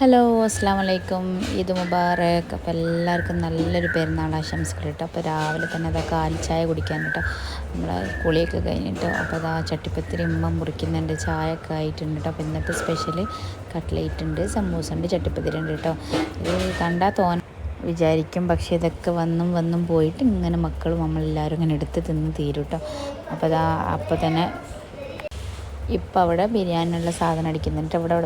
Hello അസ്സാം വലൈക്കും, ഈദ് മുബാറക്. അപ്പോൾ എല്ലാവർക്കും നല്ലൊരു പെരുന്നാൾ ആശംസകൾ കേട്ടോ. അപ്പോൾ രാവിലെ തന്നെ അതാ കാലിച്ചായ കുടിക്കാൻ കേട്ടോ, നമ്മളെ കുളിയൊക്കെ കഴിഞ്ഞിട്ടോ. അപ്പോൾ അതാ ചട്ടിപ്പത്തിരി ഉമ്മ മുറിക്കുന്നുണ്ട്, ചായ ഒക്കെ ആയിട്ടുണ്ട് കേട്ടോ. അപ്പോൾ ഇന്നത്തെ സ്പെഷ്യൽ കട്ട്ലേറ്റ് ഉണ്ട്, സമൂസ ഉണ്ട്, ചട്ടിപ്പത്തിരി ഉണ്ട് കേട്ടോ. ഇത് കണ്ടാൽ വിചാരിക്കും, പക്ഷേ ഇതൊക്കെ വന്നും പോയിട്ട് ഇങ്ങനെ മക്കളും നമ്മളെല്ലാവരും ഇങ്ങനെ എടുത്ത് തിന്ന് തീരും കേട്ടോ. അപ്പോൾ അതാ അപ്പോൾ തന്നെ ഇപ്പം അവിടെ ബിരിയാണിനുള്ള സാധനം അടിക്കുന്നുണ്ട്. അവിടെ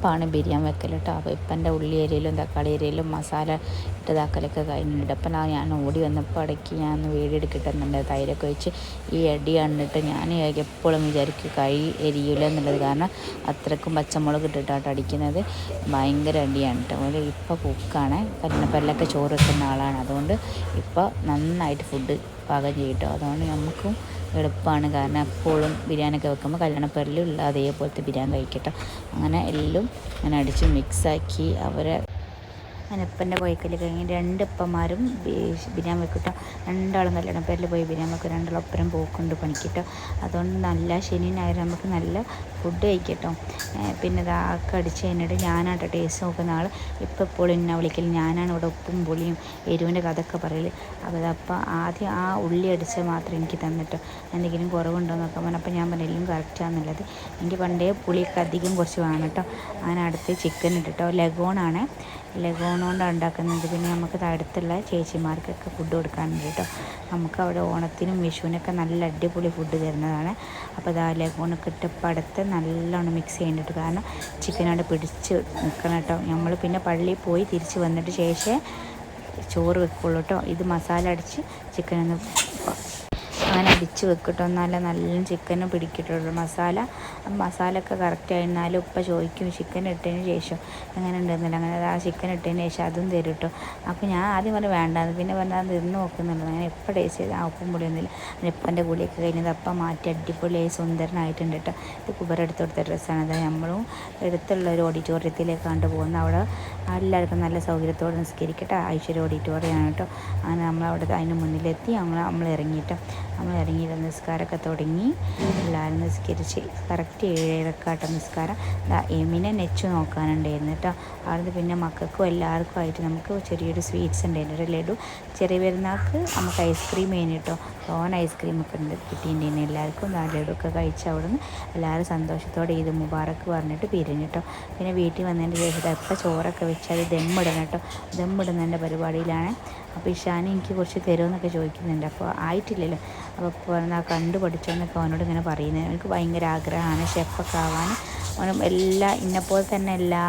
ഇപ്പാണ് ബിരിയാണി വെക്കൽ കേട്ടോ. അപ്പോൾ ഇപ്പൻ്റെ ഉള്ളി അരിയിലും തക്കാളി അരിയിലും മസാല ഇട്ടതാക്കലൊക്കെ കഴിഞ്ഞിട്ടുണ്ട്. അപ്പം ഞാൻ ഓടി വന്നപ്പോൾ ഇടയ്ക്ക് ഞാൻ ഒന്ന് വീഡിയോ എടുക്കിട്ടുന്നുണ്ട്, തൈരൊക്കെ ഒഴിച്ച് ഈ അടി കണ്ടിട്ട് ഞാൻ എപ്പോഴും വിചാരിക്കും കൈ എരിയില്ല എന്നുള്ളത്, കാരണം അത്രക്കും പച്ചമുളക് ഇട്ടിട്ടാണ് അടിക്കുന്നത്. ഭയങ്കര അടിയാണ് കേട്ടോ. ഇപ്പോൾ കുക്കാണ്, പല്ലൊക്കെ ചോറ് വെക്കുന്ന ആളാണ്. അതുകൊണ്ട് ഇപ്പോൾ നന്നായിട്ട് ഫുഡ് പാകം ചെയ്യും കേട്ടോ. അതുകൊണ്ട് നമുക്കും എളുപ്പമാണ്, കാരണം എപ്പോഴും ബിരിയാണിയൊക്കെ വെക്കുമ്പോൾ കല്യാണപ്പേരിലുള്ള അതേപോലത്തെ ബിരിയാണി കഴിക്കട്ടോ. അങ്ങനെ എല്ലാം അങ്ങനെ അടിച്ച് മിക്സാക്കി അവരെ അനപ്പൻ്റെ കോഴിക്കല് കഴിഞ്ഞ് രണ്ട് ഉപ്പമാരും ബിരിയാണി വെക്കിട്ടോ. രണ്ടാളും കല്യാണപ്പേരിൽ പോയി ബിരിയാണി വെക്കും, രണ്ടാളും ഒപ്പരം പോക്കുണ്ട് പണിക്കിട്ടോ. അതുകൊണ്ട് നല്ല ശനി ഞായർ നമുക്ക് നല്ല ഫുഡ് കഴിക്കട്ടോ. പിന്നെ ഇതാക്കെ അടിച്ച് കഴിഞ്ഞിട്ട് ഞാനാട്ടോ ടേസ്റ്റ് നോക്കുന്ന ആൾ. ഇപ്പോൾ എപ്പോഴും എന്നെ വിളിക്കൽ ഞാനാണ്, ഇവിടെ ഉപ്പും പുളിയും എരിവിൻ്റെ കഥയൊക്കെ പറയൽ. അപ്പോൾ ആദ്യം ആ ഉള്ളി അടിച്ച് മാത്രം എനിക്ക് തന്നിട്ടോ, എന്തെങ്കിലും കുറവുണ്ടോ എന്നൊക്കെ പറഞ്ഞു. അപ്പോൾ ഞാൻ പറഞ്ഞു എല്ലാം കറക്റ്റാണെന്നുള്ളത്. എനിക്ക് പണ്ടേ പുളിയൊക്കെ അധികം കുറച്ച് വേണം കേട്ടോ. അങ്ങനെ അടുത്ത് ചിക്കൻ ഇട്ടിട്ടോ. ലഗോൺ കൊണ്ടാണ് ഉണ്ടാക്കുന്നത്. പിന്നെ നമുക്ക് അടുത്തുള്ള ചേച്ചിമാർക്കൊക്കെ ഫുഡ് കൊടുക്കാനുണ്ട് കേട്ടോ. നമുക്ക് അവിടെ ഓണത്തിനും വിഷുവിനൊക്കെ നല്ല അടിപൊളി ഫുഡ് തരുന്നതാണ്. അപ്പോൾ ഇതാ ലഗോണൊക്കെ ഇട്ടപ്പോൾ അടുത്ത് നല്ലോണം മിക്സ് ചെയ്യുന്നുണ്ട്, കാരണം ചിക്കൻ അവിടെ പിടിച്ച് നിൽക്കണം കേട്ടോ. നമ്മൾ പിന്നെ പള്ളിയിൽ പോയി തിരിച്ച് വന്നിട്ട് ശേഷം ചോറ് വെക്കുള്ളൂ കേട്ടോ. ഇത് മസാല അടിച്ച് ചിക്കനൊന്ന് അങ്ങനെ അടിച്ച് വെക്കട്ടോ, എന്നാലേ നല്ല ചിക്കനും പിടിക്കട്ടുള്ളൂ മസാല ഒക്കെ കറക്റ്റ് ആയിരുന്നാലും ഉപ്പ ചോദിക്കും ചിക്കൻ ഇട്ടതിന് ശേഷം എങ്ങനെ ഉണ്ടെന്നില്ല. അങ്ങനെ ആ ചിക്കൻ ഇട്ടതിന് ശേഷം അതും തരും കേട്ടോ. അപ്പോൾ ഞാൻ ആദ്യം പറഞ്ഞു വേണ്ടാന്ന്, പിന്നെ പറഞ്ഞാൽ തിന്ന് നോക്കുന്നുണ്ട്. അങ്ങനെ എപ്പോൾ ടേസ്റ്റ് ചെയ്ത് ആ ഉപ്പും പൊടിയൊന്നുമില്ല. എപ്പൻ്റെ കൂടിയൊക്കെ കഴിഞ്ഞത് അപ്പം മാറ്റി അടിപൊളിയായി സുന്ദരനായിട്ടുണ്ട് കേട്ടോ. ഇത് കുബറെടുത്ത് കൊടുത്ത ഡ്രസ്സാണ്. അത് നമ്മളും എടുത്തുള്ള ഒരു ഓഡിറ്റോറിയത്തിലേക്ക് കണ്ടു പോകുന്നത്. അവിടെ എല്ലാവർക്കും നല്ല സൗകര്യത്തോടെ നിസ്കരിക്കട്ടെ. ഐശ്വര്യ ഓഡിറ്റോറിയമാണ് കേട്ടോ. അങ്ങനെ നമ്മളവിടെ അതിന് മുന്നിലെത്തി നമ്മൾ ഇറങ്ങിയിട്ടോ. നമ്മൾ ഇറങ്ങി നിസ്കാരമൊക്കെ തുടങ്ങി, എല്ലാവരും നിസ്കരിച്ച് കറക്റ്റ് 7:15 നിസ്കാരം. എമിനെ നെച്ച് നോക്കാനുണ്ടായിരുന്നു കേട്ടോ. അവിടുന്ന് പിന്നെ മക്കൾക്കും എല്ലാവർക്കും ആയിട്ട് നമുക്ക് ചെറിയൊരു സ്വീറ്റ്സ് ഉണ്ടായിരുന്നു, ഒരു ലഡു. ചെറിയ പെരുന്നാൾക്ക് നമുക്ക് ഐസ്ക്രീം വേണം കേട്ടോ. ഐസ്ക്രീമൊക്കെ കിട്ടിയിട്ടുണ്ടായിരുന്നു എല്ലാവർക്കും. ലഡുവൊക്കെ കഴിച്ച് അവിടുന്ന് എല്ലാവരും സന്തോഷത്തോടെ ഈദ് മുബാറക്ക് പറഞ്ഞിട്ട് പിരിഞ്ഞു കേട്ടോ. പിന്നെ വീട്ടിൽ വന്നതിന് ശേഷം എപ്പോൾ ചോറൊക്കെ വെച്ചാൽ ദമ്മിടണം കേട്ടോ. ദമ്മിടുന്നതിൻ്റെ പരിപാടിയിലാണ്. അപ്പോൾ ഇഷാന് എനിക്ക് കുറച്ച് തരുമെന്നൊക്കെ ചോദിക്കുന്നുണ്ട്. അപ്പോൾ ആയിട്ടില്ലല്ലോ. അപ്പോൾ പറഞ്ഞാൽ കണ്ടു പഠിച്ചോന്നൊക്കെ അവനോട് ഇങ്ങനെ പറയുന്നത്. എനിക്ക് ഭയങ്കര ആഗ്രഹമാണ് ഷെഫൊക്കെ ആവാൻ. അവനും ഇന്നെപ്പോലെ തന്നെ എല്ലാ